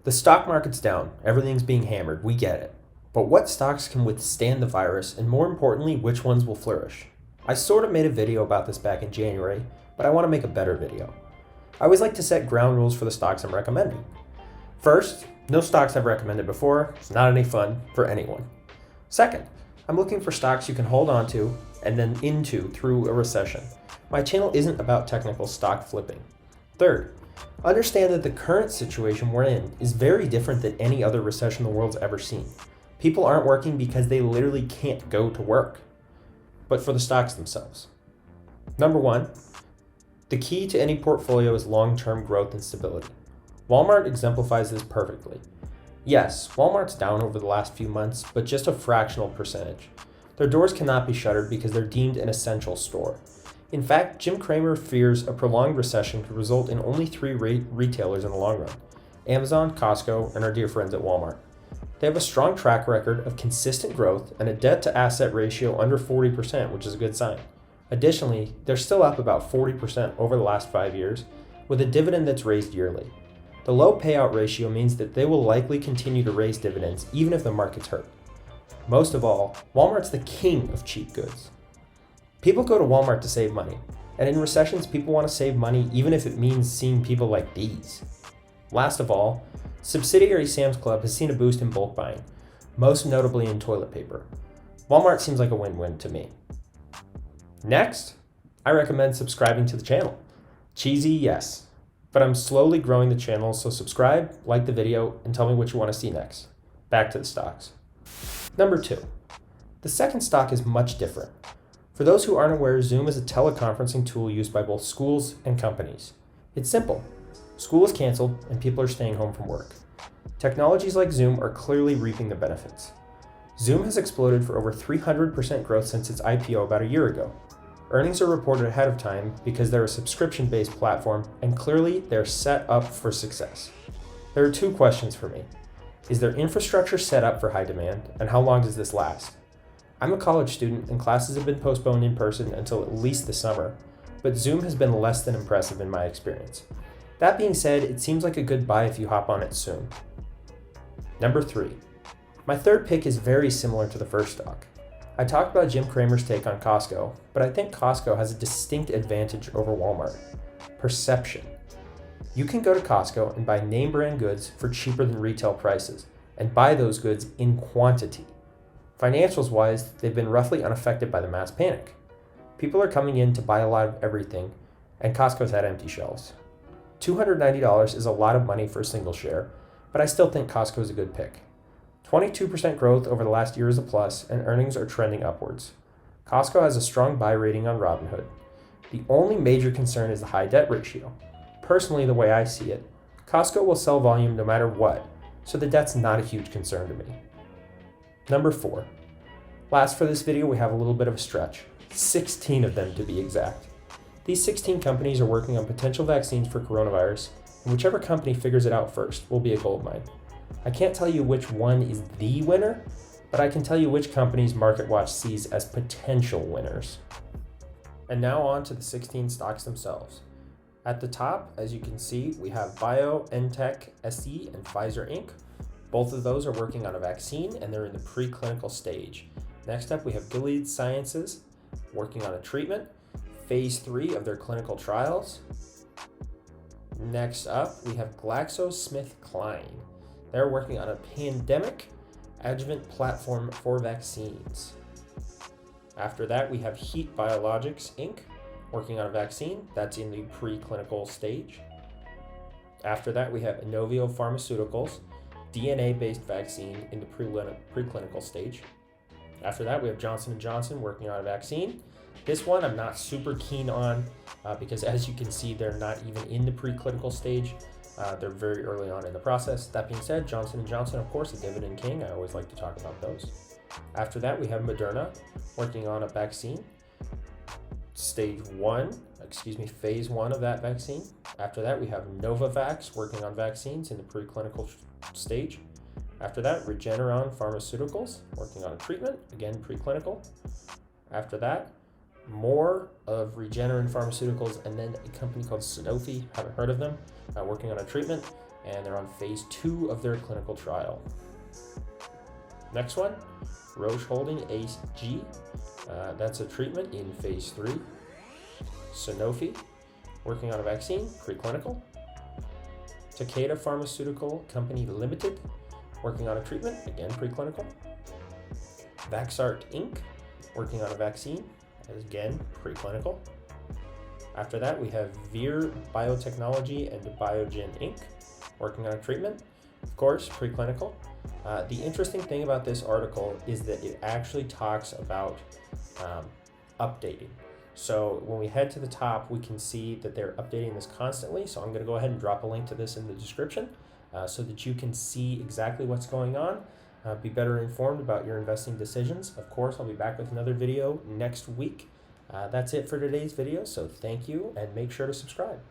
The stock market's down, everything's being hammered, we get it. But what stocks can withstand the virus, and more importantly, which ones will flourish? I sort of made a video about this back in January, but I want to make a better video. I always like to set ground rules for the stocks I'm recommending. First, no stocks I've recommended before, it's not any fun for anyone. Second, I'm looking for stocks you can hold on to and then into through a recession. My channel isn't about technical stock flipping. Third, understand that the current situation we're in is very different than any other recession the world's ever seen. People aren't working because they literally can't go to work, but for the stocks themselves. Number one, the key to any portfolio is long-term growth and stability. Walmart exemplifies this perfectly. Yes, Walmart's down over the last few months, but just a fractional percentage. Their doors cannot be shuttered because they're deemed an essential store. In fact, Jim Cramer fears a prolonged recession could result in only three retailers in the long run: Amazon, Costco, and our dear friends at Walmart. They have a strong track record of consistent growth and a debt-to-asset ratio under 40%, which is a good sign. Additionally, they're still up about 40% over the last 5 years, with a dividend that's raised yearly. The low payout ratio means that they will likely continue to raise dividends even if the market's hurt. Most of all, Walmart's the king of cheap goods. People go to Walmart to save money, and in recessions, people want to save money even if it means seeing people like these. Last of all, subsidiary Sam's Club has seen a boost in bulk buying, most notably in toilet paper. Walmart seems like a win-win to me. Next, I recommend subscribing to the channel. Cheesy, yes, but I'm slowly growing the channel, so subscribe, like the video, and tell me what you want to see next. Back to the stocks. Number two, the second stock is much different. For those who aren't aware, Zoom is a teleconferencing tool used by both schools and companies. It's simple. School is canceled and people are staying home from work. Technologies like Zoom are clearly reaping the benefits. Zoom has exploded for over 300% growth since its IPO about a year ago. Earnings are reported ahead of time because they're a subscription-based platform, and clearly they're set up for success. There are two questions for me. Is their infrastructure set up for high demand, and how long does this last? I'm a college student and classes have been postponed in person until at least the summer, but Zoom has been less than impressive in my experience. That being said, it seems like a good buy if you hop on it soon. Number three. My third pick is very similar to the first stock. I talked about Jim Cramer's take on Costco, but I think Costco has a distinct advantage over Walmart: perception. You can go to Costco and buy name brand goods for cheaper than retail prices, and buy those goods in quantity. Financials wise, they've been roughly unaffected by the mass panic. People are coming in to buy a lot of everything, and Costco's had empty shelves. $290 is a lot of money for a single share, but I still think Costco is a good pick. 22% growth over the last year is a plus, and earnings are trending upwards. Costco has a strong buy rating on Robinhood. The only major concern is the high debt ratio. Personally, the way I see it, Costco will sell volume no matter what, so the debt's not a huge concern to me. Number four. Last for this video, we have a little bit of a stretch. 16 of them to be exact. These 16 companies are working on potential vaccines for coronavirus, and whichever company figures it out first will be a goldmine. I can't tell you which one is the winner, but I can tell you which companies Marketwatch sees as potential winners. And now on to the 16 stocks themselves. At the top, as you can see, we have BioNTech SE and Pfizer Inc. Both of those are working on a vaccine and they're in the preclinical stage. Next up, we have Gilead Sciences working on a treatment, phase 3 of their clinical trials. Next up, we have GlaxoSmithKline. They're working on a pandemic adjuvant platform for vaccines. After that, we have Heat Biologics Inc. working on a vaccine that's in the preclinical stage. After that, we have Inovio Pharmaceuticals, DNA-based vaccine in the preclinical stage. After that, we have Johnson&Johnson working on a vaccine. This one I'm not super keen on because, as you can see, they're not even in the preclinical stage. They're very early on in the process. That being said, Johnson&Johnson, of course, a dividend king. I always like to talk about those. After that, we have Moderna working on a vaccine. Phase 1 of that vaccine. After that, we have Novavax working on vaccines in the preclinical stage. After that, Regeneron Pharmaceuticals working on a treatment, again, preclinical. After that, more of Regeneron Pharmaceuticals, and then a company called Sanofi, haven't heard of them, working on a treatment. and they're on phase 2 of their clinical trial. Next one, Roche Holding ACE-G. That's a treatment in phase 3. Sanofi, working on a vaccine, preclinical. Takeda Pharmaceutical Company Limited, working on a treatment, again preclinical. Vaxart Inc., working on a vaccine, again preclinical. After that, we have Vir Biotechnology and Biogen Inc., working on a treatment, of course, preclinical. The interesting thing about this article is that it actually talks about updating. So when we head to the top, we can see that they're updating this constantly. So I'm going to go ahead and drop a link to this in the description so that you can see exactly what's going on, be better informed about your investing decisions. Of course, I'll be back with another video next week. That's it for today's video. So thank you, and make sure to subscribe.